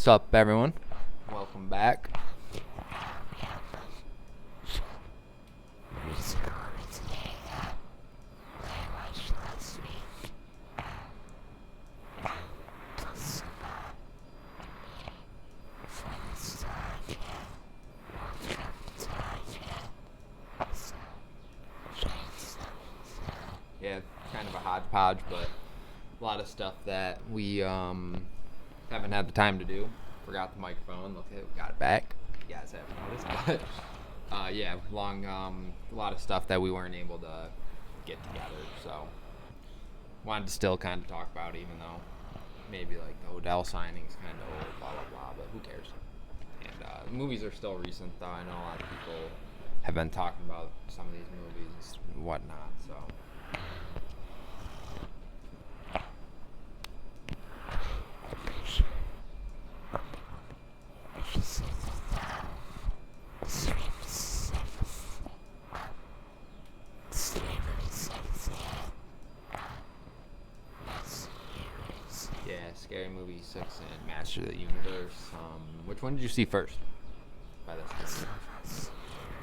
Sup, everyone? Welcome back. Yeah, kind of a hodgepodge, but a lot of stuff that we haven't had the time to do. Forgot the microphone. Okay, we got it back. You guys haven't noticed, but yeah, a lot of stuff that we weren't able to get together. So wanted to still kind of talk about, even though maybe like the Odell signing's kind of old, blah blah blah. But who cares? And the movies are still recent, though. I know a lot of people have been talking about some of these movies and whatnot. So. Yeah, Scary Movie 6 and Master of the Universe. Which one did you see first? By this time?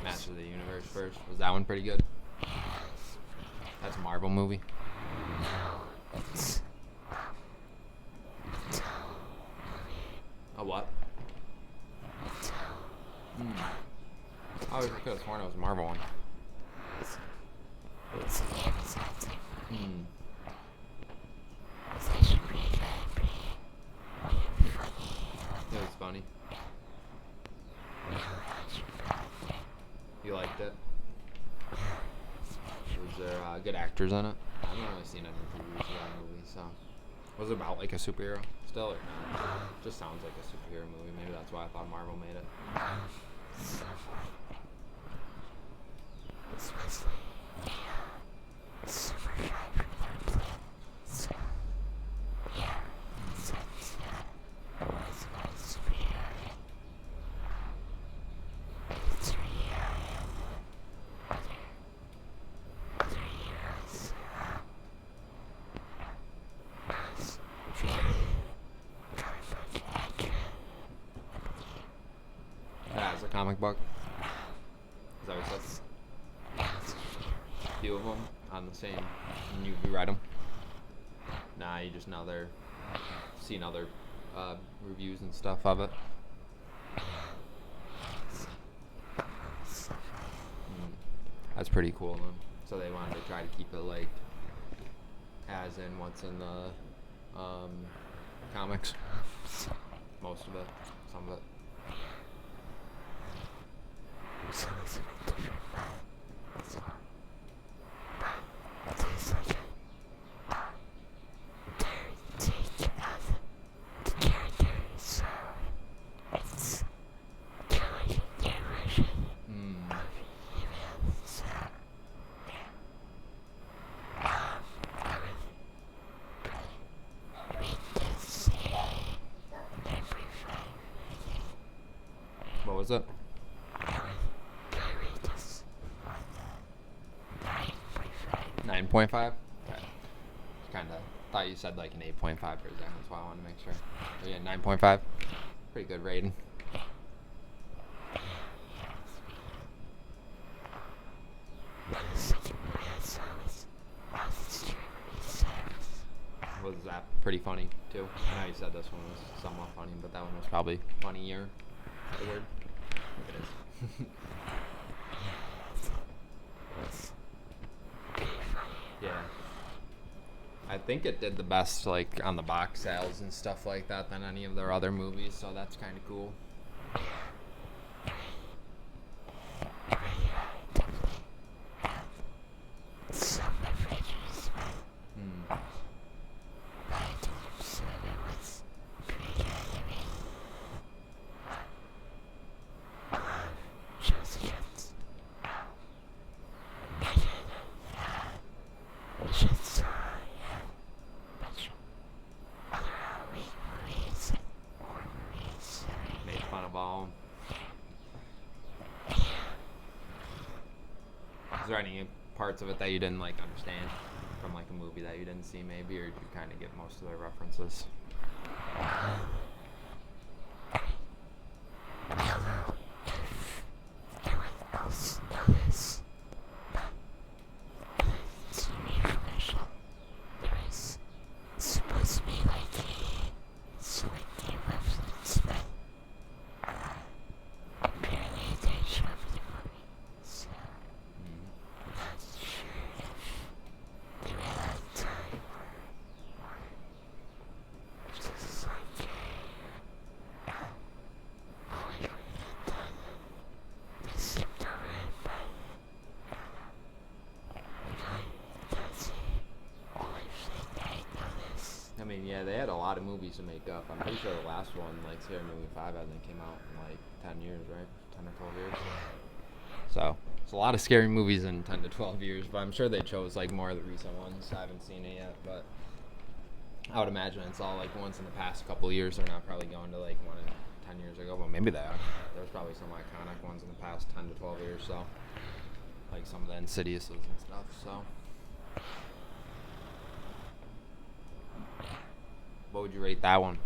Master of the Universe first. Was that one pretty good? That's a Marvel movie. A what? I always could have sworn it was a Marvel one. It was funny. You liked it? Was there good actors in it? I haven't really seen any previews of that movie, so. Was it about like a superhero still, or no? Just sounds like a superhero movie. Maybe that's why I thought Marvel made it. Yeah, it's a comic book. Is that what it says? Few of them on the same. And you read them? Nah, you just know they're seen other reviews and stuff of it. That's pretty cool, then. So they wanted to try to keep it like as in what's in the comics. Most of it, some of it. What was it? 9.5? Okay. Kinda thought you said like an 8.5 for a second, that's why I wanted to make sure. Oh, yeah, 9.5. Pretty good rating. Was that pretty funny too? I know you said this one was somewhat funny, but that one was probably funnier. The word. It is. Yeah. I think it did the best, like, on the box sales and stuff like that than any of their other movies, so that's kind of cool. Made fun of all. Is there any parts of it that you didn't like understand from like a movie that you didn't see maybe, or did you kind of get most of their references? movies to make up. I'm pretty sure the last one, like Scary Movie 5, I think came out in like 10 years, right? 10 or 12 years. So it's a lot of scary movies in 10 to 12 years, but I'm sure they chose like more of the recent ones. I haven't seen it yet, but I would imagine it's all like ones in the past couple of years. They're not probably going to like one in 10 years ago, but maybe they are. There's probably some iconic ones in the past 10 to 12 years, so like some of the Insidiouses and stuff. So what would you rate that one?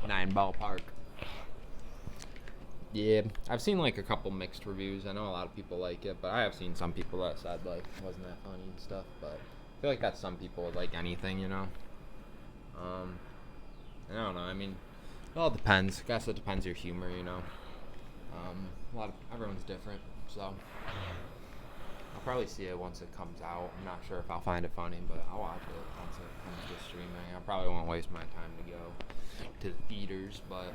9 ballpark. Yeah, I've seen like a couple mixed reviews. I know a lot of people like it, but I have seen some people that said like it wasn't that funny and stuff. But I feel like that's some people would like anything, you know. I don't know. I mean, it all depends. I guess it depends your humor, you know. Everyone's different, so I'll probably see it once it comes out. I'm not sure if I'll find it funny, but I'll watch it once it comes to streaming. I probably won't waste my time to go to the theaters, but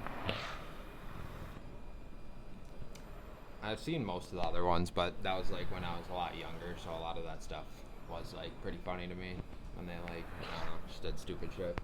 I've seen most of the other ones, but that was like when I was a lot younger, so a lot of that stuff was like pretty funny to me when they like, I don't know, just did stupid shit.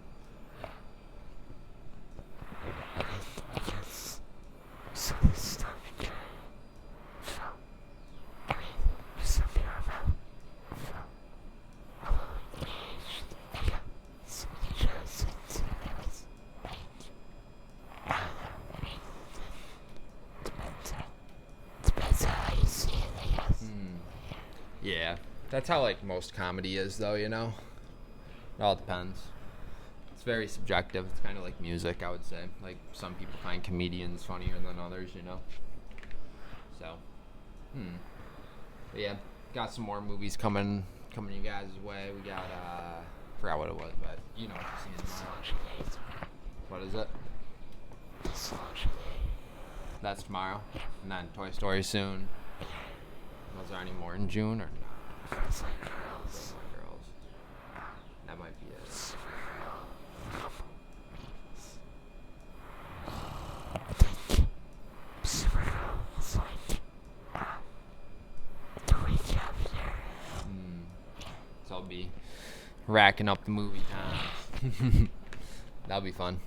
Yeah, that's how like most comedy is, though, you know. It all depends. It's very subjective. It's kind of like music, I would say. Like some people find comedians funnier than others, you know. So, but yeah, got some more movies coming you guys' way. We got forgot what it was, but you know what you're seeing tomorrow. What is it? That's tomorrow, and then Toy Story soon. Was there any more in June or not? Girls. That might be it. So I'll be racking up the movie time. That'll be fun.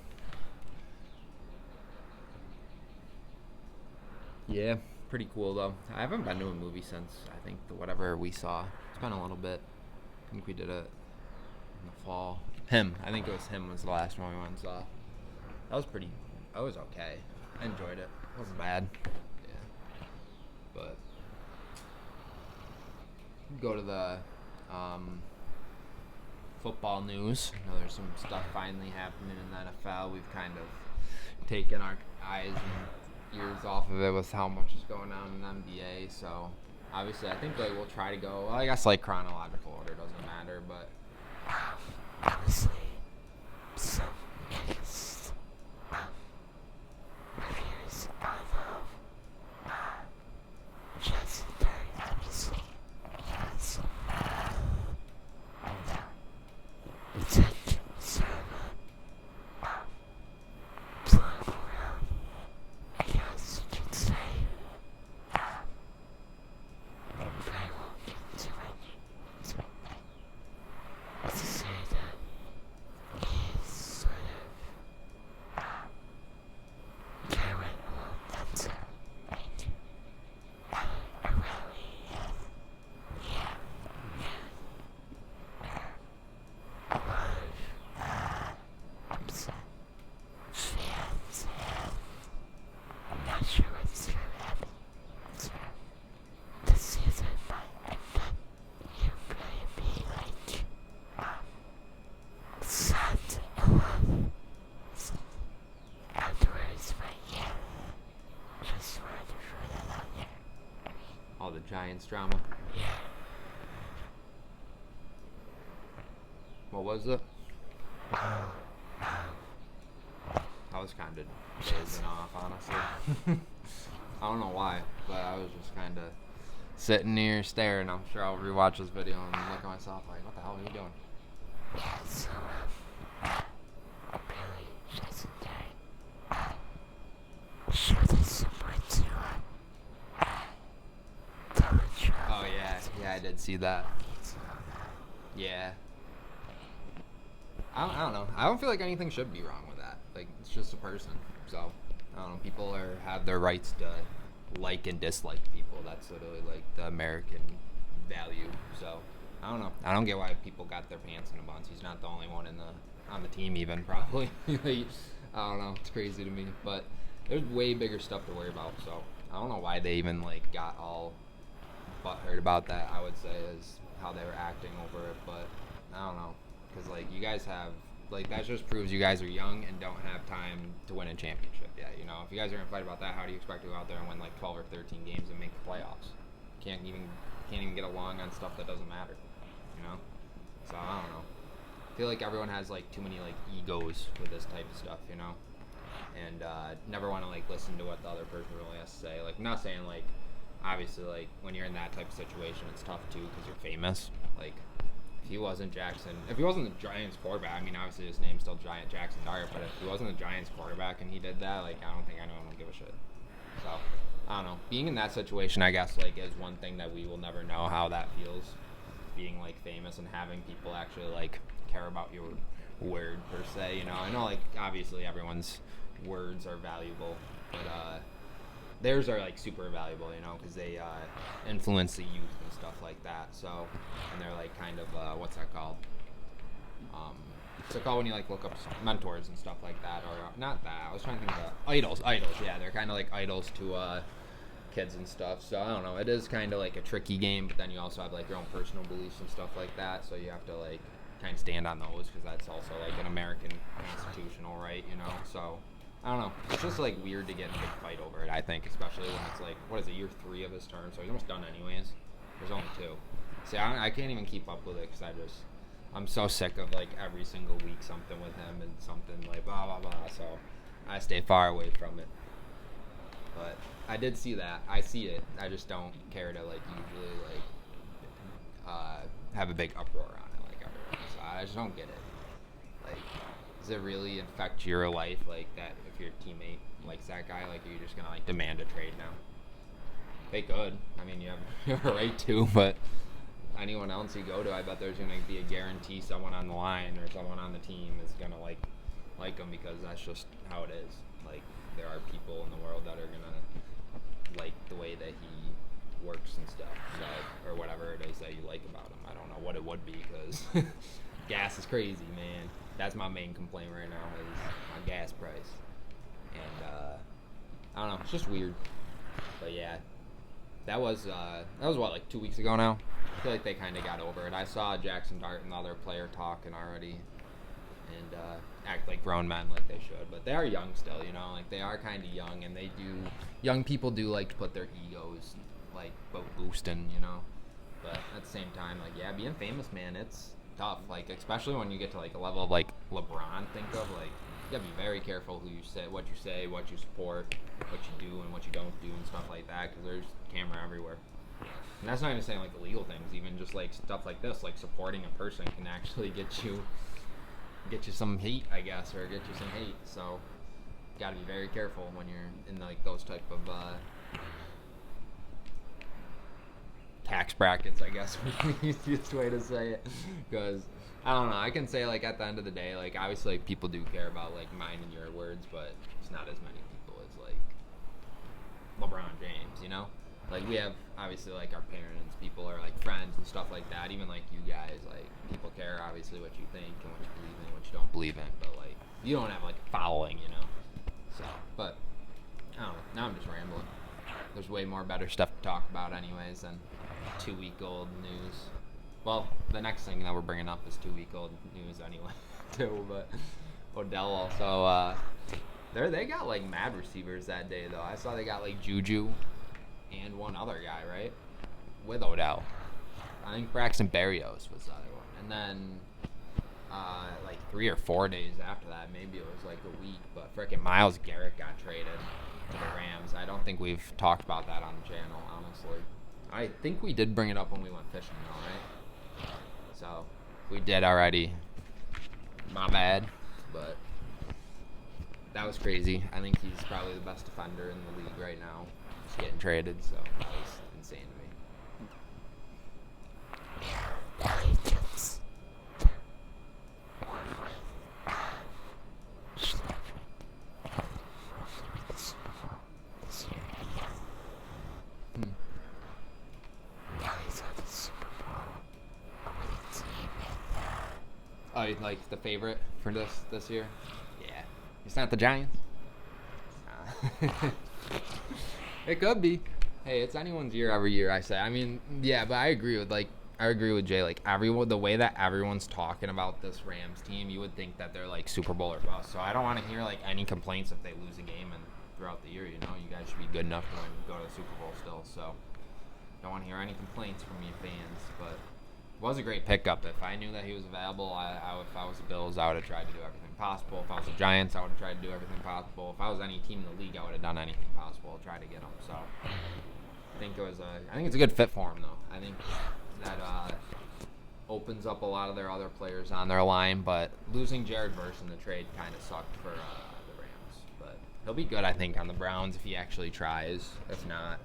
Yeah, pretty cool though. I haven't been to a movie since I think whatever we saw. It's been a little bit. I think we did it in the fall. I think it was Him was the last one we went and saw. That was pretty. That was okay. I enjoyed it. It wasn't bad. Yeah. But go to the football news. I know there's some stuff finally happening in the NFL. We've kind of taken our eyes and ears off of it with how much is going on in the NBA. So obviously, I think like we'll try to go. Well, I guess like chronological order doesn't matter, but honestly, some biggest reviews I love. Just very obviously, yes. It's all the Giants drama. Yeah. What was it? I was kind of dozing off, honestly. I don't know why, but I was just kind of sitting here staring. I'm sure I'll rewatch this video and look at myself like, what the hell are you doing? Yeah, so, apparently, Jason died. Sure, there's somewhere to, Oh, yeah, I did see that. Yeah. I don't know. I don't feel like anything should be wrong with that. Like, it's just a person. So, I don't know. People have their rights to like and dislike people. That's literally like the American value. So, I don't know. I don't get why people got their pants in a bunch. He's not the only one on the team even, probably. Like, I don't know. It's crazy to me. But there's way bigger stuff to worry about. So, I don't know why they even like got all butthurt about that, I would say, is how they were acting over it. But I don't know. Because, like, you guys have, like, that just proves you guys are young and don't have time to win a championship yet. You know, if you guys are going to fight about that, how do you expect to go out there and win, like, 12 or 13 games and make the playoffs? Can't even get along on stuff that doesn't matter, you know? So, I don't know. I feel like everyone has, like, too many, like, egos with this type of stuff, you know? And never want to, like, listen to what the other person really has to say. Like, I'm not saying, like, obviously, like, when you're in that type of situation, it's tough, too, because you're famous. Like, if he wasn't the Giants quarterback, I mean, obviously his name's still Jackson Dart, but if he wasn't the Giants quarterback and he did that, like, I don't think anyone would give a shit. So, I don't know. Being in that situation, I guess, like, is one thing that we will never know how that feels, being, like, famous and having people actually, like, care about your word, per se, you know? I know, like, obviously everyone's words are valuable, but, theirs are like super valuable, you know, because they influence the youth and stuff like that. So, and they're like kind of what's that called? What's it called when you like look up mentors and stuff like that, or not that? I was trying to think of idols. Idols, yeah, they're kind of like idols to kids and stuff. So I don't know. It is kind of like a tricky game, but then you also have like your own personal beliefs and stuff like that. So you have to like kind of stand on those because that's also like an American constitutional right, you know. So. I don't know. It's just like weird to get in a big fight over it, I think, especially when it's like, what is it, year 3 of his term? So he's almost done anyways. There's only 2. See, I can't even keep up with it because I'm so sick of like every single week something with him and something like blah, blah, blah. So I stay far away from it. But I did see that. I see it. I just don't care to like usually like have a big uproar on it like everyone. So I just don't get it. Like, does it really affect your life like that? If your teammate likes that guy, like, are you just gonna like demand a trade now? They could. I mean, you have a right to, but anyone else you go to, I bet there's gonna be a guarantee someone on the line or someone on the team is gonna like him because that's just how it is. Like, there are people in the world that are gonna like the way that he works and stuff, so, or whatever it is that you like about him. I don't know what it would be because gas is crazy, man. That's my main complaint right now is my gas price. And I don't know, it's just weird. But yeah, that was what, like 2 weeks ago now? I feel like they kind of got over it. I saw Jackson Dart and the other player talking already and act like grown men like they should. But they are young still, you know? Like, they are kind of young, and young people do like to put their egos, like, boosting, you know? But at the same time, like, yeah, being famous, man, it's tough. Like, especially when you get to, like, a level of, like, LeBron, think of, like, you gotta be very careful who you say, what you support, what you do and what you don't do and stuff like that, because there's camera everywhere. And that's not even saying, like, illegal things, even just, like, stuff like this, like, supporting a person can actually get you some heat, I guess, or get you some hate, so you gotta be very careful when you're in, like, those type of, tax brackets, I guess, would be the easiest way to say it, because I don't know, I can say, like, at the end of the day, like, obviously, like, people do care about, like, mine and your words, but it's not as many people as, like, LeBron James, you know? Like, we have, obviously, like, our parents, people are, like, friends and stuff like that, even, like, you guys, like, people care, obviously, what you think and what you believe in, what you don't believe in, but, like, you don't have, like, a following, you know? So, but, I don't know, now I'm just rambling. There's way more better stuff to talk about anyways than 2-week-old news. Well, the next thing that we're bringing up is 2-week-old news anyway, too, but Odell also, they got, like, mad receivers that day, though. I saw they got, like, Juju and one other guy, right? With Odell. I think Braxton Berrios was the other one. And then, like, 3 or 4 days after that, maybe it was, like, a week, but frickin' Myles Garrett got traded to the Rams. I don't think we've talked about that on the channel, honestly. I think we did bring it up when we went fishing, though, right? So we did already. My bad, but that was crazy. I think he's probably the best defender in the league right now. He's getting traded, so that was insane to me. Oh, you like the favorite for this year? Yeah. It's not the Giants? It could be. Hey, it's anyone's year every year, I say. I mean, yeah, but I agree with Jay. Like everyone, the way that everyone's talking about this Rams team, you would think that they're like Super Bowl or bust. So I don't want to hear like any complaints if they lose a game and throughout the year. You know, you guys should be good enough to go to the Super Bowl still. So don't want to hear any complaints from you fans. But it was a great pickup. If I knew that he was available, if I was the Bills, I would have tried to do everything possible. If I was the Giants, I would have tried to do everything possible. If I was any team in the league, I would have done anything possible to try to get him. So I think it's a good fit for him, though. I think that opens up a lot of their other players on their line, but losing Jared Verse in the trade kind of sucked for the Rams. But he'll be good, I think, on the Browns if he actually tries. If not,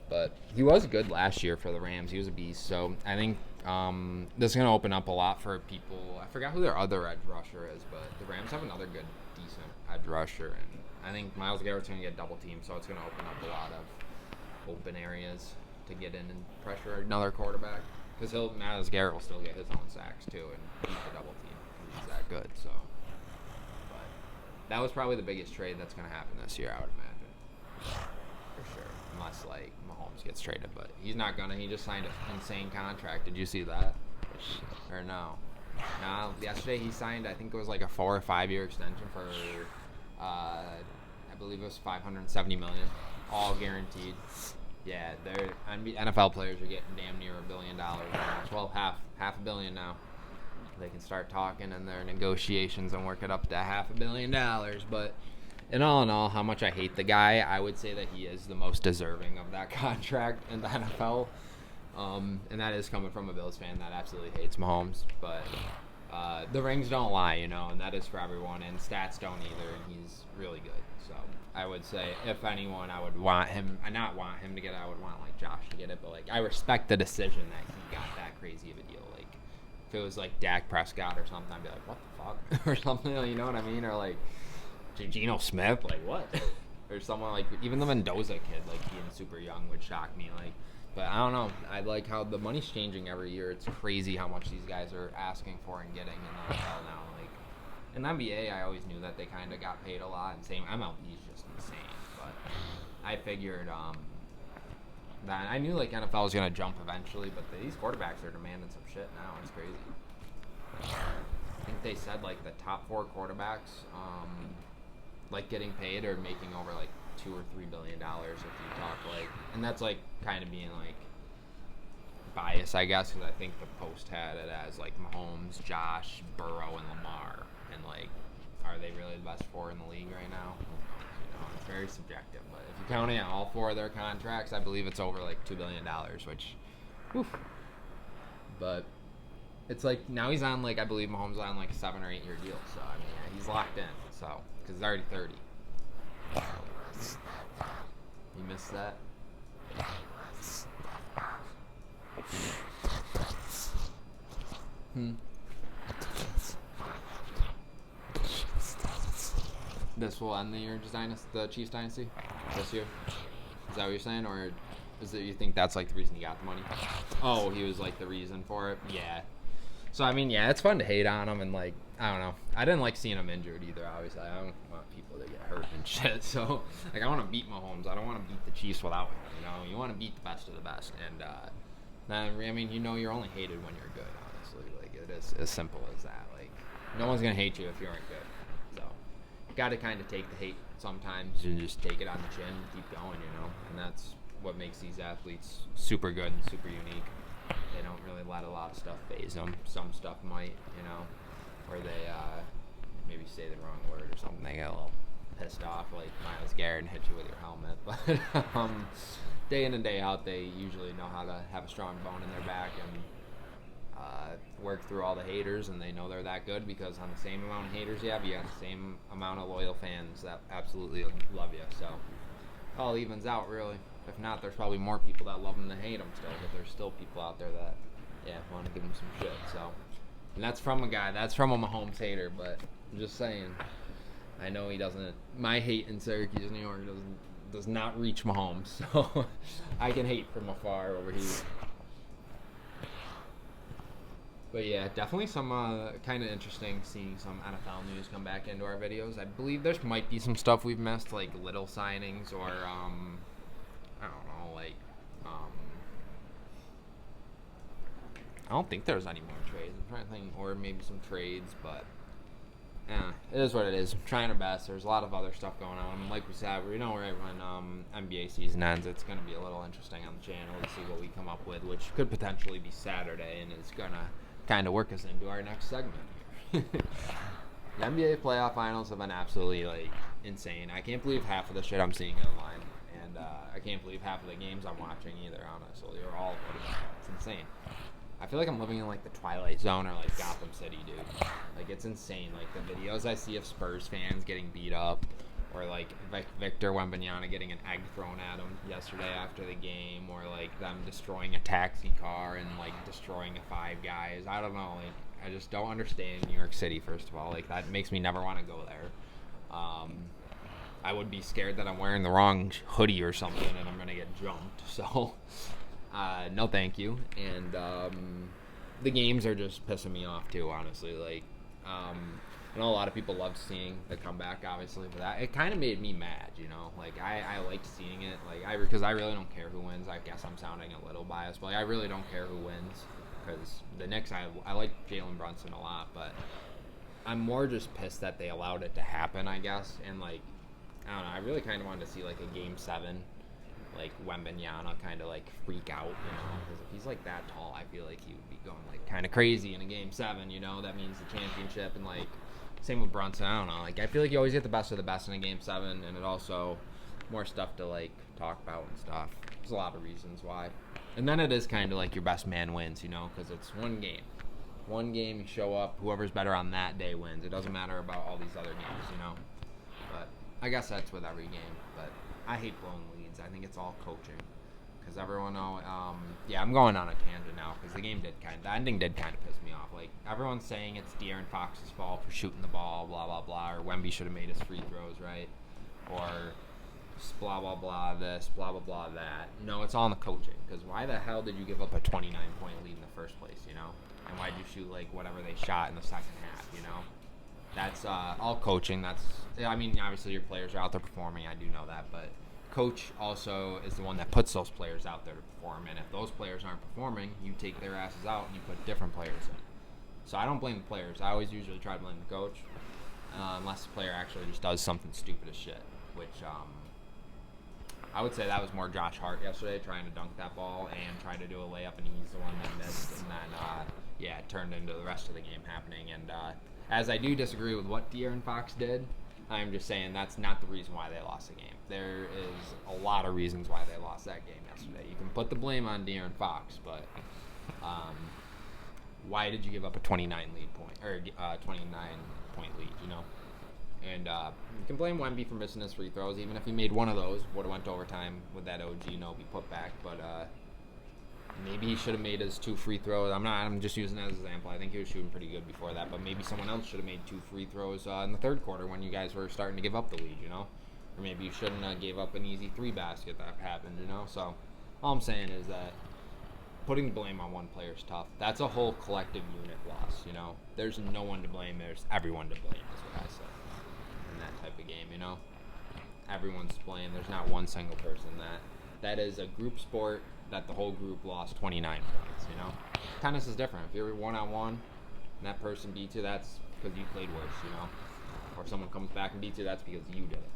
But he was good last year for the Rams. He was a beast. So I think this is going to open up a lot for people. I forgot who their other edge rusher is, but the Rams have another good, decent edge rusher. And I think Myles Garrett's going to get double teamed, so it's going to open up a lot of open areas to get in and pressure another quarterback. Because Myles Garrett will still get his own sacks, too, and beat the double team. He's that good, so. But that was probably the biggest trade that's going to happen this year, I would imagine. For sure. Unless, like, Mahomes gets traded, but he's not going to. He just signed an insane contract. Did you see that? Or no? No, yesterday he signed, I think it was like a 4 or 5 year extension for, I believe it was $570 million, all guaranteed. Yeah, NFL players are getting damn near $1 billion now. Well, half $1 billion now. They can start talking in their negotiations and work it up to $500 million. But in all, how much I hate the guy, I would say that he is the most deserving of that contract in the NFL. And that is coming from a Bills fan that absolutely hates Mahomes. But the rings don't lie, you know, and that is for everyone. And stats don't either, and he's really good. So I would say, if anyone, I would want him. I not want him to get it. I would want like Josh to get it. But like, I respect the decision that he got that crazy of a deal. Like, if it was like Dak Prescott or something, I'd be like, what the fuck, or something. You know what I mean? Or like Geno Smith, like what? Or someone like even the Mendoza kid, like being super young, would shock me. Like, but I don't know. I like how the money's changing every year. It's crazy how much these guys are asking for and getting in the NFL now. Like in the NBA, I always knew that they kind of got paid a lot, and same MLB is just insane. But I figured that I knew like NFL was gonna jump eventually, but these quarterbacks are demanding some shit now. It's crazy. I think they said like the top 4 quarterbacks, like getting paid or making over like $2 or $3 billion if you talk like, and that's like kind of being like biased, I guess, because I think the Post had it as like Mahomes, Josh, Burrow, and Lamar, and like, are they really the best 4 in the league right now? You know, it's very subjective, but if you're counting out all 4 of their contracts, I believe it's over like $2 billion, which, whew. But it's like now he's on like, I believe Mahomes on like a 7 or 8 year deal, so I mean yeah, he's locked in, so because he's already 30. You missed that? This will end the year, the Chiefs dynasty this year. Is that what you're saying, or is it you think that's like the reason he got the money? Oh, he was like the reason for it. Yeah. So I mean, yeah, it's fun to hate on him, and like I don't know. I didn't like seeing him injured either. Obviously, I don't want people to get hurt and shit. So like, I want to beat Mahomes. I don't want to beat the Chiefs without him. You know, you want to beat the best of the best, and I mean, you know, you're only hated when you're good. Honestly, like it is as simple as that. Like, no one's gonna hate you if you aren't good. So you got to kind of take the hate sometimes and just take it on the chin and keep going. You know, and that's what makes these athletes super good and super unique. They don't really let a lot of stuff faze them. Some stuff might, you know, or they maybe say the wrong word or something. They get a little pissed off like Myles Garrett and hit you with your helmet. But day in and day out, they usually know how to have a strong bone in their back and work through all the haters, and they know they're that good because on the same amount of haters you have the same amount of loyal fans that absolutely love you. So it all evens out, really. If not, there's probably more people that love them than hate them still, but there's still people out there that, want to give them some shit. So, and that's from a Mahomes hater, but I'm just saying, I know he doesn't. My hate in Syracuse, New York, does not reach Mahomes, so I can hate from afar over here. But yeah, definitely some kind of interesting seeing some NFL news come back into our videos. I believe there might be some stuff we've missed, like little signings or I don't know, like I don't think there's any more trades. I'm trying to think, or maybe some trades, but it is what it is. I'm trying our best. There's a lot of other stuff going on. Like we said, right when NBA season ends, it's going to be a little interesting on the channel to see what we come up with, which could potentially be Saturday, and it's going to kind of work us into our next segment. The NBA playoff finals have been absolutely insane. I can't believe half of the shit I'm seeing online, and I can't believe half of the games I'm watching either, honestly, or all of them. It's insane. I feel like I'm living in the Twilight Zone or Gotham City, dude. It's insane. The videos I see of Spurs fans getting beat up, or Victor Wembanyama getting an egg thrown at him yesterday after the game, or them destroying a taxi car and destroying a Five Guys. I don't know. I just don't understand New York City. First of all, that makes me never want to go there. I would be scared that I'm wearing the wrong hoodie or something and I'm gonna get jumped. So. No thank you. And the games are just pissing me off too, honestly. I know a lot of people loved seeing the comeback, obviously, but it kind of made me mad, you know. I liked seeing it, because I really don't care who wins. I guess I'm sounding a little biased, but I really don't care who wins, because the Knicks, I like Jalen Brunson a lot, but I'm more just pissed that they allowed it to happen, I guess. And I don't know, I really kind of wanted to see a Game 7. Wembanyama kind of freak out, you know, because if he's that tall, I feel like he would be going kind of crazy in a Game 7, you know. That means the championship, and same with Brunson. I don't know, I feel like you always get the best of the best in a Game 7, and it also more stuff to talk about and stuff. There's a lot of reasons why, and then it is kind of your best man wins, you know, because it's one game, you show up, whoever's better on that day wins. It doesn't matter about all these other games, you know. But I guess that's with every game. But I hate blown leads. I think it's all coaching, because everyone know. I'm going on a tangent now because the ending did kind of piss me off. Everyone's saying it's De'Aaron Fox's fault for shooting the ball, blah blah blah, or Wemby should have made his free throws, right? Or blah blah blah this, blah blah blah that. No, it's all in the coaching. Because why the hell did you give up a 29-point lead in the first place, you know? And why did you shoot whatever they shot in the second half, you know? That's all coaching. Obviously your players are out there performing. I do know that, but coach also is the one that puts those players out there to perform. And if those players aren't performing, you take their asses out and you put different players in. So I don't blame the players. I always usually try to blame the coach, unless the player actually just does something stupid as shit. Which I would say that was more Josh Hart yesterday, trying to dunk that ball and trying to do a layup, and he's the one that missed. And then it turned into the rest of the game happening. And as I do disagree with what De'Aaron Fox did, I'm just saying that's not the reason why they lost the game. There is a lot of reasons why they lost that game yesterday. You can put the blame on De'Aaron Fox, but why did you give up a 29 point lead, you know? And you can blame Wemby for missing his free throws. Even if he made one of those, would have went to overtime with that OG Nobi putback. But maybe he should have made his 2 free throws. I'm just using that as an example. I think he was shooting pretty good before that. But maybe someone else should have made 2 free throws in the third quarter when you guys were starting to give up the lead, you know? Or maybe you shouldn't have gave up an easy 3 basket that happened, you know? So all I'm saying is that putting blame on one player is tough. That's a whole collective unit loss, you know? There's no one to blame. There's everyone to blame, is what I say. In that type of game, you know? Everyone's to blame. There's not one single person. That is a group sport that the whole group lost 29 points, you know? Tennis is different. If you're one-on-one and that person beats you, that's because you played worse, you know? Or someone comes back and beats you, that's because you did it.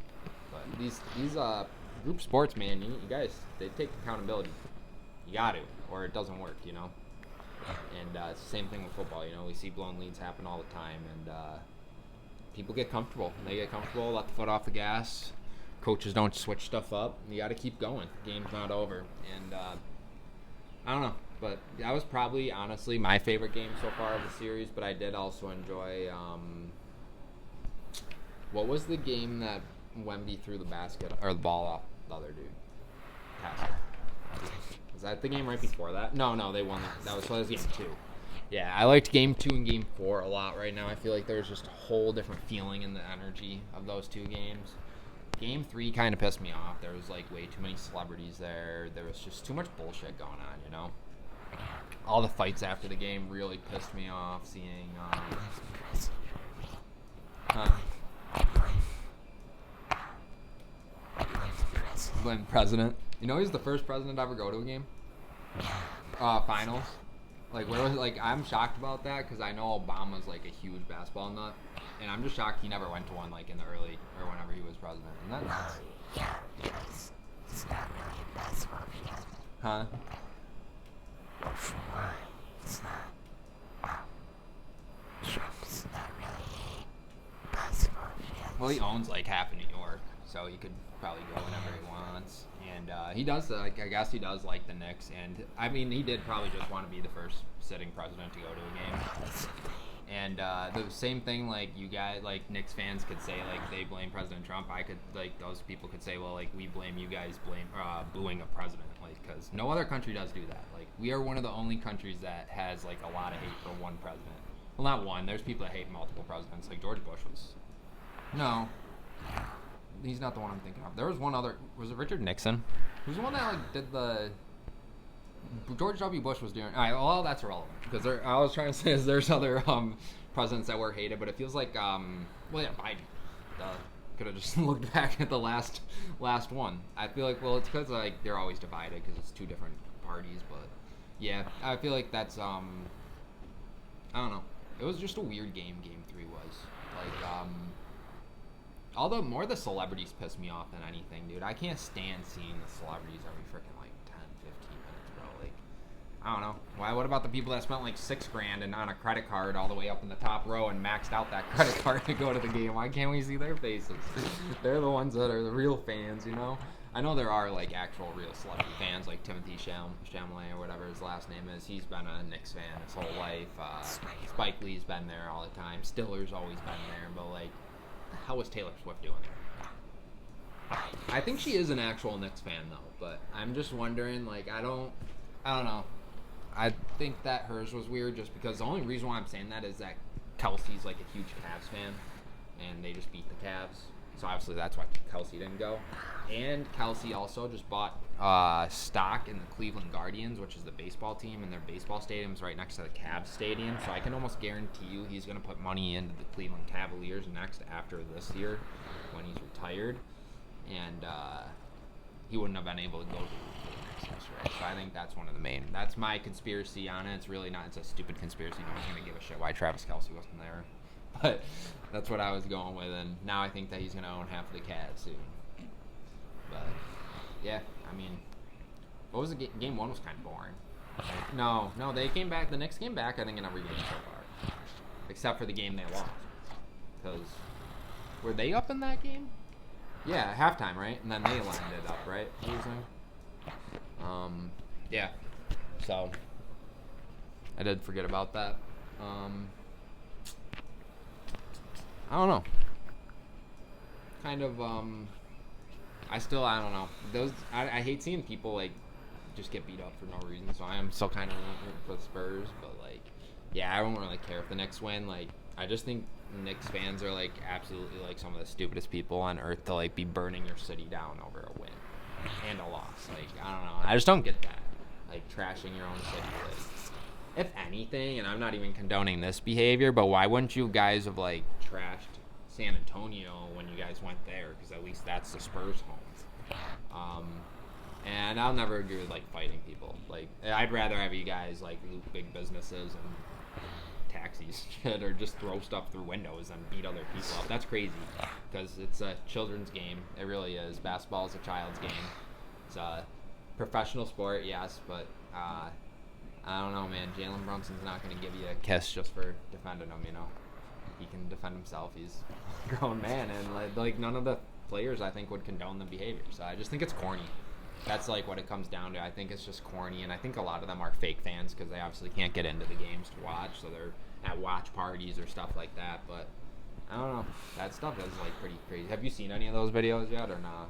But these group sports, man, you guys, they take accountability. You got to, or it doesn't work, you know? And it's the same thing with football, you know? We see blown leads happen all the time, and people get comfortable. They get comfortable, let the foot off the gas. Coaches don't switch stuff up. You got to keep going. The game's not over. And I don't know. But that was probably, honestly, my favorite game so far of the series. But I did also enjoy, what was the game that Wemby threw the basket, or the ball off the other dude? Castle. Was that the game right before that? No, they won that. That was game 2. Yeah, I liked game 2 and game 4 a lot right now. I feel like there's just a whole different feeling in the energy of those 2 games. Game 3 kind of pissed me off. There was like way too many celebrities there. There was just too much bullshit going on, you know? All the fights after the game really pissed me off. Seeing, Blame president. You know he's the first president to ever go to a game? Finals. Like, where was it? Like, I'm shocked about that because I know Obama's like a huge basketball nut, and I'm just shocked he never went to one like in the early or whenever he was president. Isn't that nuts? Yeah, because it's not really a basketball fan. Huh? Well, for one, it's not. Trump's not really a basketball fan. Well, he owns like half of New York, so he could probably go whenever he wants. And he does, like, I guess he does like the Knicks. And I mean, he did probably just want to be the first sitting president to go to a game. And the same thing, like, you guys, like, Knicks fans could say, like, they blame President Trump. I could, like, those people could say, well, like, we blame you guys booing a president. Like, because no other country does do that. Like, we are one of the only countries that has, like, a lot of hate for one president. Well, not one. There's people that hate multiple presidents. Like, George Bush was. No. He's not the one I'm thinking of. There was one other. Was it Richard Nixon? Who's the one that like did the? George W. Bush was doing. All right, well, that's irrelevant because I was trying to say is there's other presidents that were hated, but it feels like well, yeah, Biden. Could have just looked back at the last one. I feel like it's because like they're always divided because it's 2 different parties, but yeah, I feel like that's I don't know. It was just a weird game. Game 3 was like Although more the celebrities piss me off than anything, dude. I can't stand seeing the celebrities every freaking like 10, 15 minutes, bro. Like, I don't know. Why? What about the people that spent like $6,000 and on a credit card all the way up in the top row and maxed out that credit card to go to the game? Why can't we see their faces? They're the ones that are the real fans, you know? I know there are like actual real celebrity fans, like Timothy Chalamet or whatever his last name is. He's been a Knicks fan his whole life. Spike Lee's been there all the time. Stiller's always been there, but like. How was Taylor Swift doing there? I think she is an actual Knicks fan though, but I'm just wondering, like, I don't know. I think that hers was weird just because the only reason why I'm saying that is that Kelsey's like a huge Cavs fan, and they just beat the Cavs, so obviously that's why Kelsey didn't go. And Kelsey also just bought stock in the Cleveland Guardians, which is the baseball team, and their baseball stadium's right next to the Cavs stadium. So I can almost guarantee you he's going to put money into the Cleveland Cavaliers next after this year when he's retired. And he wouldn't have been able to go to the Knicks yesterday. So I think that's one of the main. That's my conspiracy on it. It's really not. It's a stupid conspiracy. No one's going to give a shit why Travis Kelce wasn't there. But that's what I was going with. And now I think that he's going to own half of the Cavs soon. But yeah, I mean, what was the game 1 was kind of boring. Like, no, they came back. The Knicks came back, I think, in every game so far, except for the game they lost. Because were they up in that game? Yeah, halftime, right? And then they lined it up, right? Losing. Yeah. So I did forget about that. I don't know. Kind of. I don't know. I hate seeing people like just get beat up for no reason. So I am still kind of rooting for the Spurs, but like, yeah, I don't really care if the Knicks win. Like, I just think Knicks fans are like absolutely like some of the stupidest people on earth to like be burning your city down over a win and a loss. Like, I don't know. I just don't get that. Like trashing your own city. Like, if anything, and I'm not even condoning this behavior, but why wouldn't you guys have like trashed San Antonio when you guys went there, because at least that's the Spurs home. And I'll never agree with like fighting people. Like, I'd rather have you guys like loot big businesses and taxis shit, or just throw stuff through windows and beat other people up. That's crazy, because it's a children's game. It really is. Basketball is a child's game. It's a professional sport, yes, but I don't know, man. Jalen Brunson's not going to give you a kiss just for defending him, you know. he can defend himself. He's a grown man, and like none of the players I think would condone the behavior. So I just think it's corny. That's like what it comes down to. I think it's just corny, and I think a lot of them are fake fans because they obviously can't get into the games to watch, so they're at watch parties or stuff like that. But I don't know. That stuff is like pretty crazy. Have you seen any of those videos yet, or not?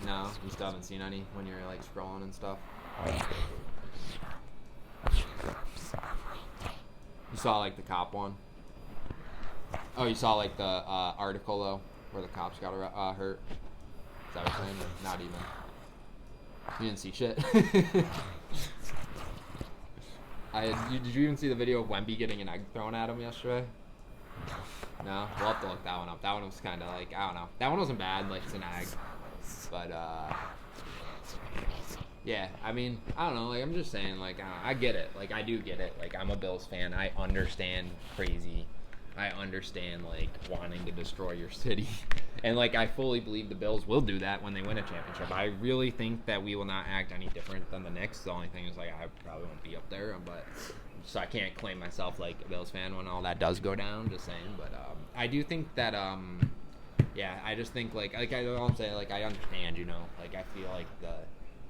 No, you still haven't seen any when you're like scrolling and stuff. You saw like the cop one. Oh, you saw like the article though, where the cops got hurt. Is that what you're saying? Not even. You didn't see shit. Did you even see the video of Wemby getting an egg thrown at him yesterday? No? We'll have to look that one up. That one was kind of like, I don't know. That one wasn't bad, like it's an egg. But, yeah, I mean, I don't know. Like, I'm just saying, like, I get it. Like, I do get it. Like, I'm a Bills fan. I understand crazy. I understand, like, wanting to destroy your city. And, like, I fully believe the Bills will do that when they win a championship. I really think that we will not act any different than the Knicks. The only thing is, like, I probably won't be up there. But so I can't claim myself, like, a Bills fan when all that does go down, just saying. But I do think that, yeah, I just think, like I'm saying, like, I understand, you know. Like, I feel like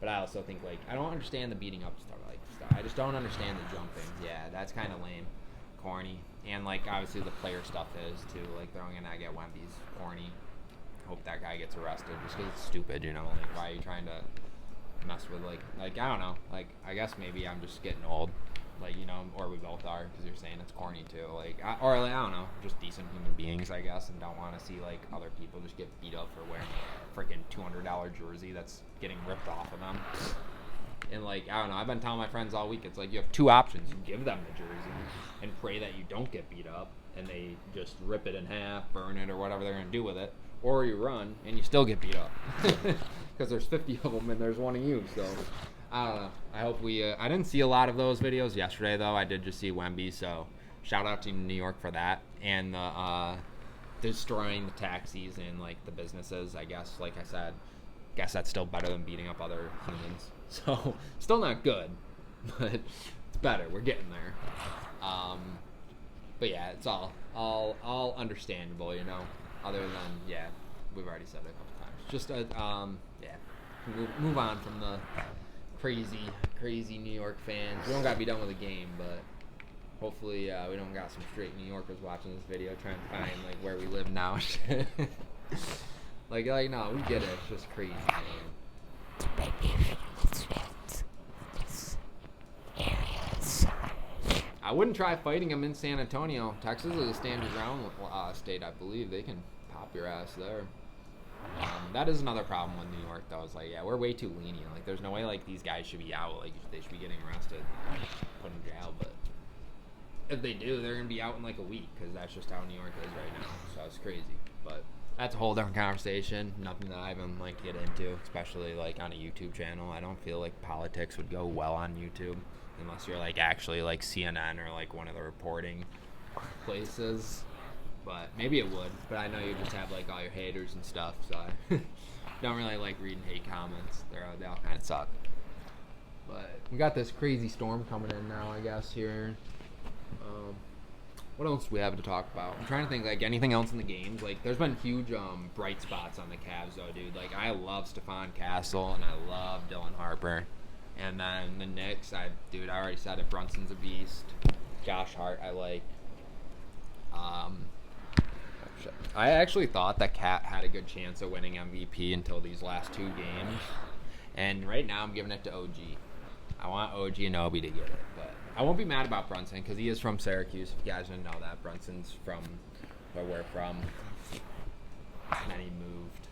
but I also think, like, I don't understand the beating up stuff. Like, I just don't understand the jumping. Yeah, that's kind of lame. Corny. And, like, obviously the player stuff is, too. Like, throwing an egg at Wemby's corny. Hope that guy gets arrested just because it's stupid, you know? Like, why are you trying to mess with, like, I don't know. Like, I guess maybe I'm just getting old. Like, you know, or we both are, because you're saying it's corny, too. Like, I don't know. Just decent human beings, I guess, and don't want to see, like, other people just get beat up for wearing a freaking $200 jersey that's getting ripped off of them. And, like, I don't know, I've been telling my friends all week, it's like you have two options. You give them the jersey and pray that you don't get beat up, and they just rip it in half, burn it, or whatever they're going to do with it. Or you run, and you still get beat up. Because there's 50 of them, and there's one of you, so I don't know. I hope I didn't see a lot of those videos yesterday, though. I did just see Wemby, so shout out to New York for that. And destroying the taxis and, like, the businesses, I guess, like I said. Guess that's still better than beating up other humans. So, still not good, but it's better. We're getting there. But yeah, it's all understandable, you know. Other than, yeah, we've already said it a couple times. Just yeah, move on from the crazy New York fans. We don't gotta be done with the game, but hopefully we don't got some straight New Yorkers watching this video trying to find, like, where we live now. like no, we get it. It's just crazy, man. I wouldn't try fighting them in San Antonio. Texas is a stand your ground state, I believe. They can pop your ass there. That is another problem with New York, though. It's like, yeah, we're way too lenient. Like, there's no way, like, these guys should be out. Like, they should be getting arrested, put in jail. But if they do, they're gonna be out in like a week, because that's just how New York is right now. So it's crazy. But that's a whole different conversation. Nothing that I even like to get into, especially like on a YouTube channel. I don't feel like politics would go well on YouTube unless you're like actually like CNN or like one of the reporting places. But maybe it would. But I know you just have like all your haters and stuff, so I don't really like reading hate comments. They all kind of suck. But we got this crazy storm coming in now, I guess, here. What else do we have to talk about? I'm trying to think, like, anything else in the games. Like, there's been huge bright spots on the Cavs, though, dude. Like, I love Stephon Castle, and I love Dylan Harper. And then the Knicks, I already said it. Brunson's a beast. Josh Hart, I like. I actually thought that Cat had a good chance of winning MVP until these last two games. And right now, I'm giving it to OG. I want OG Anunoby to get it, but I won't be mad about Brunson because he is from Syracuse. If you guys didn't know that, Brunson's from where we're from. And then he moved.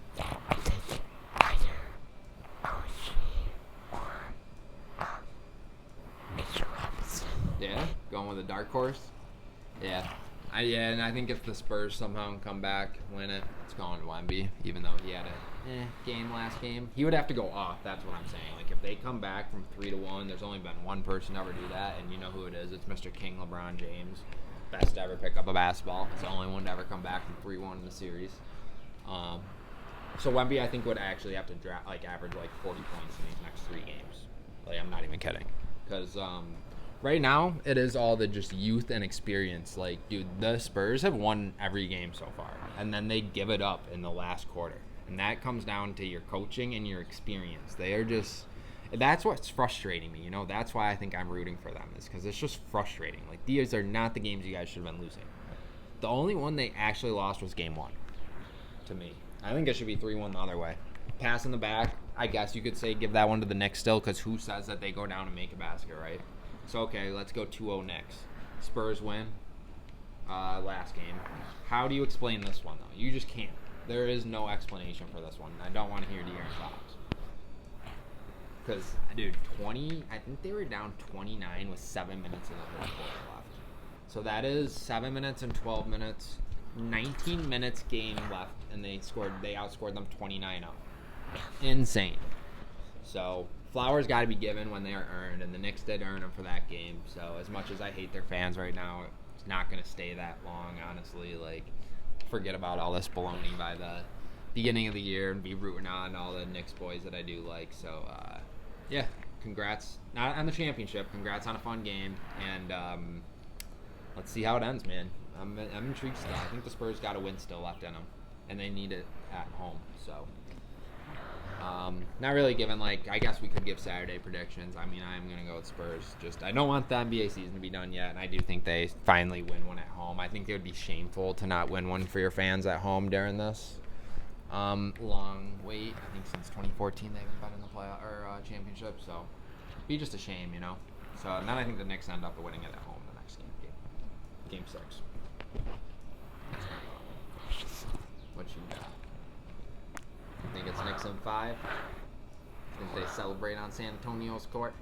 Yeah, going with a dark horse. Yeah, and I think if the Spurs somehow come back, win it, it's going to Wemby. Even though he had a game last game, he would have to go off. That's what I'm saying. Like, if they come back from 3-1, there's only been one person to ever do that, and you know who it is. It's Mr. King, LeBron James, best to ever pick up a basketball. It's the only one to ever come back from 3-1 in the series. So Wemby, I think, would actually have to average like 40 points in these next 3 games. Like, I'm not even kidding, because right now it is all the just youth and experience. Like, dude, the Spurs have won every game so far, and then they give it up in the last quarter, and that comes down to your coaching and your experience. They are just, that's what's frustrating me. That's why I think I'm rooting for them, is because it's just frustrating. Like, these are not the games you guys should have been losing. The only one they actually lost was game 1, to me. I think it should be 3-1 the other way. Pass in the back, I guess you could say give that one to the Knicks still, because who says that they go down and make a basket, right? So, okay, let's go 2-0 Knicks. Spurs win last game. How do you explain this one, though? You just can't. There is no explanation for this one. I don't want to hear De'Aaron Fox. Because, dude, I think they were down 29 with 7 minutes in the third quarter left. So that is 7 minutes and 12 minutes. 19 minutes game left, and they outscored them 29-0. Insane. So flowers got to be given when they are earned, and the Knicks did earn them for that game. So as much as I hate their fans right now, it's not going to stay that long, honestly. Like, forget about all this baloney by the beginning of the year and be rooting on all the Knicks boys that I do like. So, yeah, congrats. Not on the championship. Congrats on a fun game. And let's see how it ends, man. I'm intrigued still. I think the Spurs got a win still left in them, and they need it at home. So, not really giving, like, I guess we could give Saturday predictions. I mean, I'm going to go with Spurs. Just, I don't want the NBA season to be done yet, and I do think they finally win one at home. I think it would be shameful to not win one for your fans at home during this long wait. I think since 2014 they haven't been in the playoff or championship, so it'd be just a shame, So, and then I think the Knicks end up winning it at home the next game 6. What you got? I think it's Knicks in 5. Think they celebrate on San Antonio's court.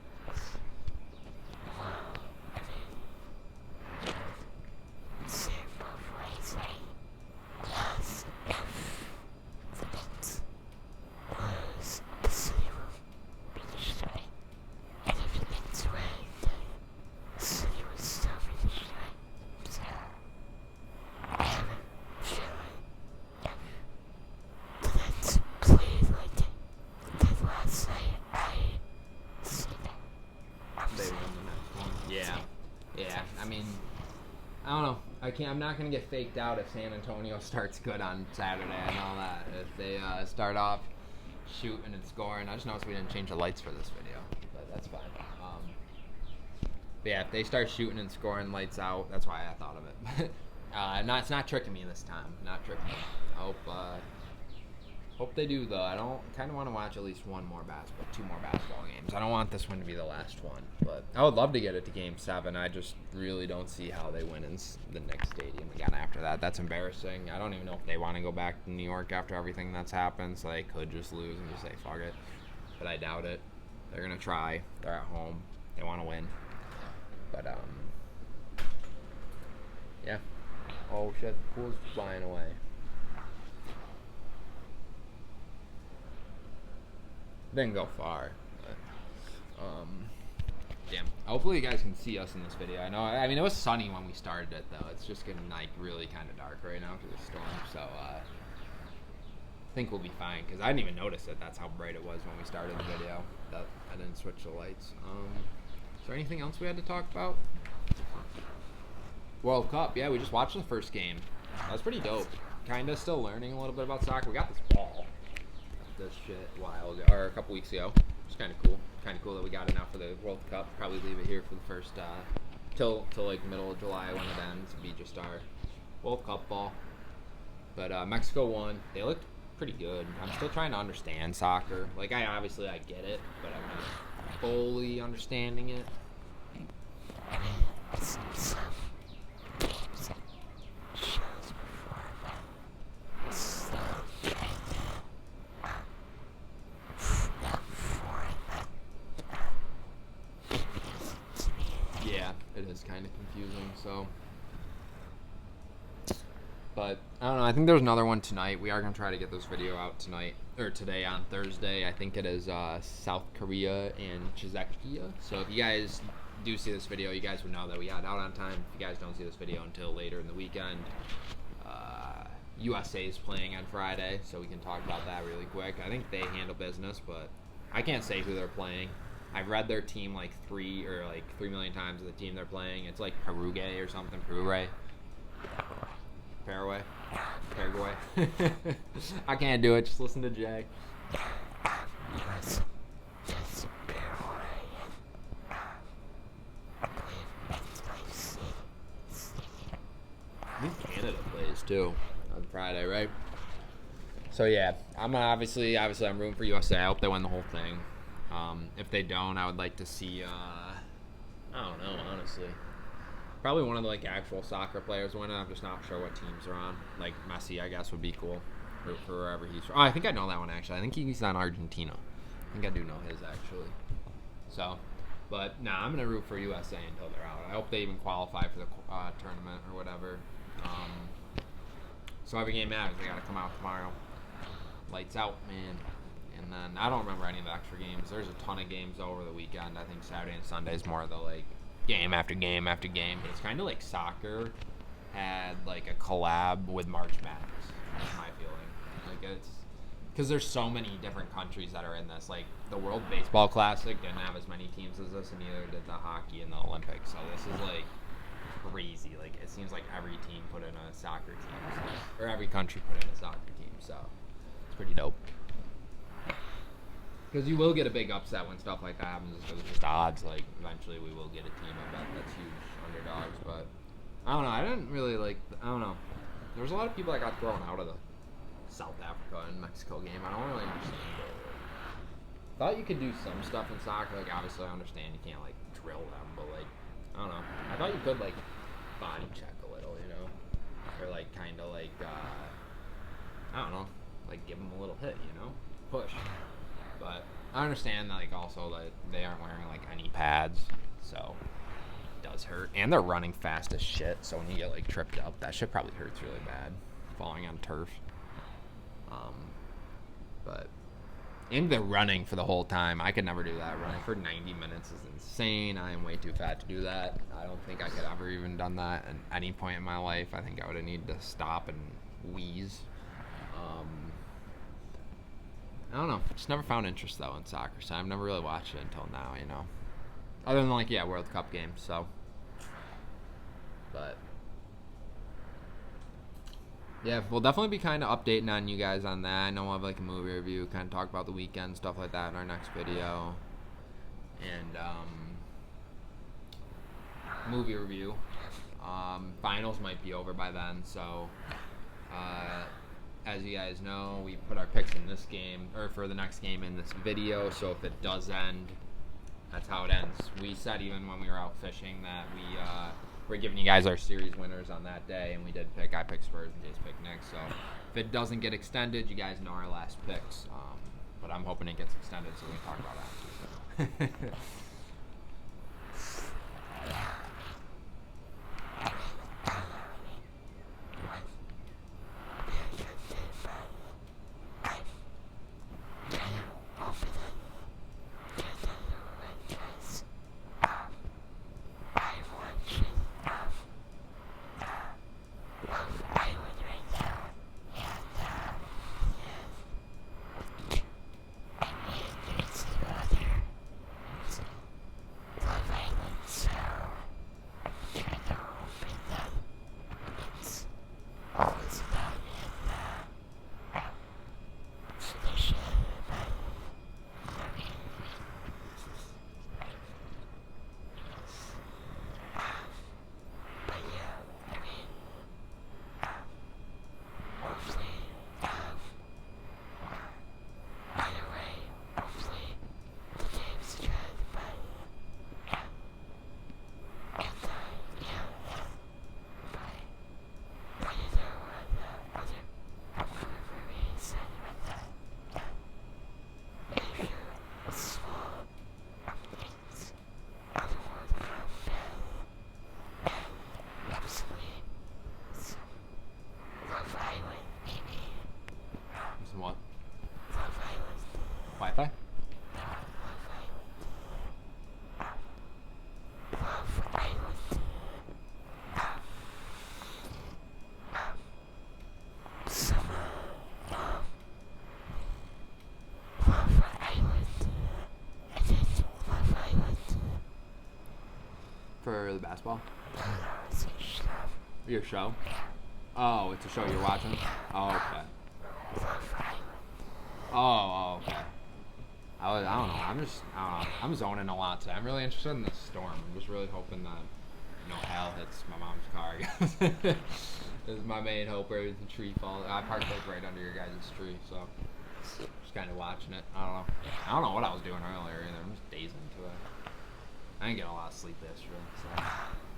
Yeah. I mean, I don't know. I'm not gonna get faked out if San Antonio starts good on Saturday. I know that if they start off shooting and scoring. I just noticed we didn't change the lights for this video, but that's fine. But yeah, if they start shooting and scoring lights out, that's why I thought of it. No, it's not tricking me this time. Not tricking me. I hope they do, though. I kind of want to watch at least 2 more basketball games. I don't want this one to be the last one, but I would love to get it to Game 7. I just really don't see how they win in the Knicks stadium again after that. That's embarrassing. I don't even know if they want to go back to New York after everything that's happened, so they could just lose and just say, fuck it. But I doubt it. They're going to try. They're at home. They want to win. But, yeah. Oh, shit. The pool's flying away. Didn't go far, but, damn. Hopefully you guys can see us in this video. I mean, it was sunny when we started it, though. It's just getting, like, really kind of dark right now because of the storm, so, I think we'll be fine, because I didn't even notice it. That's how bright it was when we started the video. That I didn't switch the lights. Is there anything else we had to talk about? World Cup, yeah, we just watched the first game. That was pretty dope. Kind of still learning a little bit about soccer. We got this ball. This shit a while ago, or a couple weeks ago. It's kind of cool. Kind of cool that we got it now for the World Cup. Probably leave it here for the first till like middle of July when it ends. Be just our World Cup ball. But Mexico won. They looked pretty good. I'm still trying to understand soccer. Like, I get it, but I'm not fully understanding it. Yeah, it is kind of confusing, so. But, I don't know, I think there's another one tonight. We are going to try to get this video out tonight, or today on Thursday. I think it is South Korea and Czechia. So if you guys do see this video, you guys would know that we got out on time. If you guys don't see this video until later in the weekend, USA is playing on Friday, so we can talk about that really quick. I think they handle business, but I can't say who they're playing. I've read their team like 3 million times. The team they're playing, it's like Peruge or something. Paraguay. I can't do it. Just listen to Jay. Yes. Yes, Paraguay. I believe next place. I think Canada plays too on Friday, right? So yeah, I'm obviously I'm rooting for USA. I hope they win the whole thing. If they don't, I would like to see. I don't know, honestly. Probably one of the like actual soccer players win it. I'm just not sure what teams are on. Like Messi, I guess would be cool. Root for wherever he's from. Oh, I think I know that one actually. I think he's on Argentina. I think I do know his actually. So, but nah, I'm gonna root for USA until they're out. I hope they even qualify for the tournament or whatever. So every game matters. They gotta come out tomorrow. Lights out, man. And then I don't remember any of the extra games. There's a ton of games over the weekend. I think Saturday and Sunday is more of the like game after game after game. But it's kind of like soccer had like a collab with March Madness. That's my feeling. Like it's because there's so many different countries that are in this. Like the World Baseball Classic didn't have as many teams as this, and neither did the hockey and the Olympics. So this is like crazy. Like it seems like every team put in a soccer team, or every country put in a soccer team. So it's pretty dope. Because you will get a big upset when stuff like that happens. Because it's just odds. Like eventually we will get a team. I bet that's huge underdogs. But I don't know. I didn't really like. I don't know. There was a lot of people that got thrown out of the South Africa and Mexico game. I don't really understand it. Thought you could do some stuff in soccer. Like obviously I understand you can't like drill them, but like I don't know. I thought you could like body check a little, you know, or like kind of like I don't know, like give them a little hit, you know, push. But I understand that like also that they aren't wearing like any pads, so it does hurt. And they're running fast as shit, so when you get like tripped up, that shit probably hurts really bad, falling on turf. But and they're running for the whole time. I could never do that. Running for 90 minutes is insane. I am way too fat to do that. I don't think I could ever even done that at any point in my life. I think I would have needed to stop and wheeze. I don't know. Just never found interest though in soccer, so I've never really watched it until now, you know. Other than like World Cup games, so. But yeah, we'll definitely be kind of updating on you guys on that. I know we'll have like a movie review, kind of talk about the weekend, stuff like that in our next video. And movie review. Finals might be over by then, so as you guys know, we put our picks in this game, or for the next game in this video, so if it does end, that's how it ends. We said even when we were out fishing that we're giving you guys our series winners on that day, and we did pick. I picked Spurs and Jace picked Knicks, so if it doesn't get extended, you guys know our last picks. But I'm hoping it gets extended so we can talk about that. For the basketball? It's a show. Your show? Oh, it's a show you're watching? Oh, okay. Okay. I don't know. I'm zoning a lot today. I'm really interested in the storm. I'm just really hoping that hail hits my mom's car. I guess. This is my main hope. Where the tree falls. I parked like right under your guys' tree, so just kind of watching it. I don't know what I was doing earlier either. I'm just dazed into it. I didn't get a lot of sleep yesterday. So.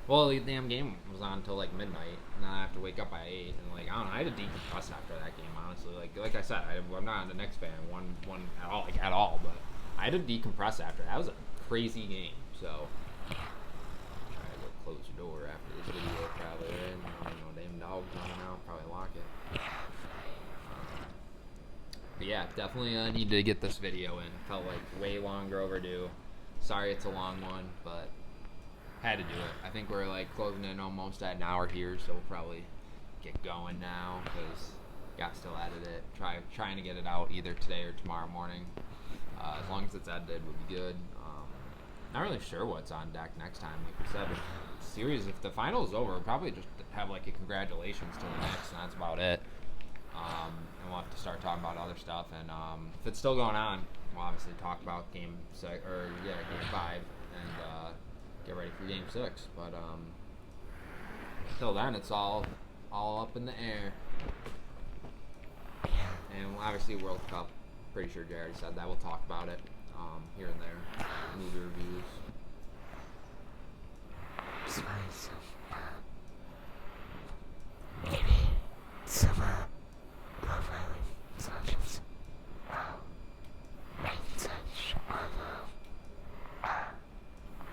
Well, the damn game was on until like midnight, and then I have to wake up by 8, and like I don't know, I had to decompress after that game. Honestly, like I said, I'm not a Knicks fan, one at all, but I had to decompress after. That was a crazy game. So I gotta go close the door after this video, probably. Right? Damn dogs running out, probably lock it. But yeah, definitely need to get this video in. It felt like way longer overdue. Sorry, it's a long one, but. Had to do it. I think we're like closing in almost at an hour here, so we'll probably get going now because got still edit it. Trying to get it out either today or tomorrow morning. As long as it's edited, would be good. Not really sure what's on deck next time. Like we said, the series, if the final is over, we'll probably just have like a congratulations to the Knicks, and that's about it. And we'll have to start talking about other stuff. And if it's still going on, we'll obviously talk about game 5 and. Get ready for game 6, but until then it's all up in the air. And obviously World Cup, pretty sure Jay already said that. We'll talk about it here and there. Movie reviews. Maybe some Love Island subjects. Right touch on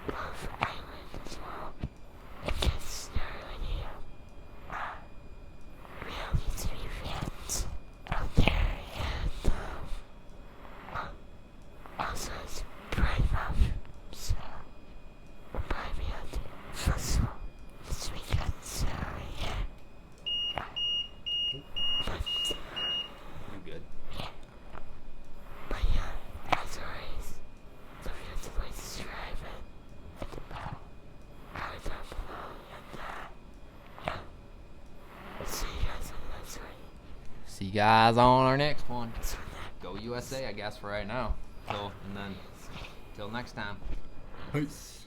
Love Island as well. If it's your idea. Reality TV fans out there, and also it's Pride Month, so we'll probably be at the festival this weekend, so yeah. You good? But yeah, as always, don't forget to like, subscribe, and hit the bell. Comment down below, and yeah. See you guys in the next one. See you guys on our next one. Go USA, I guess, for right now. Till next time. Peace.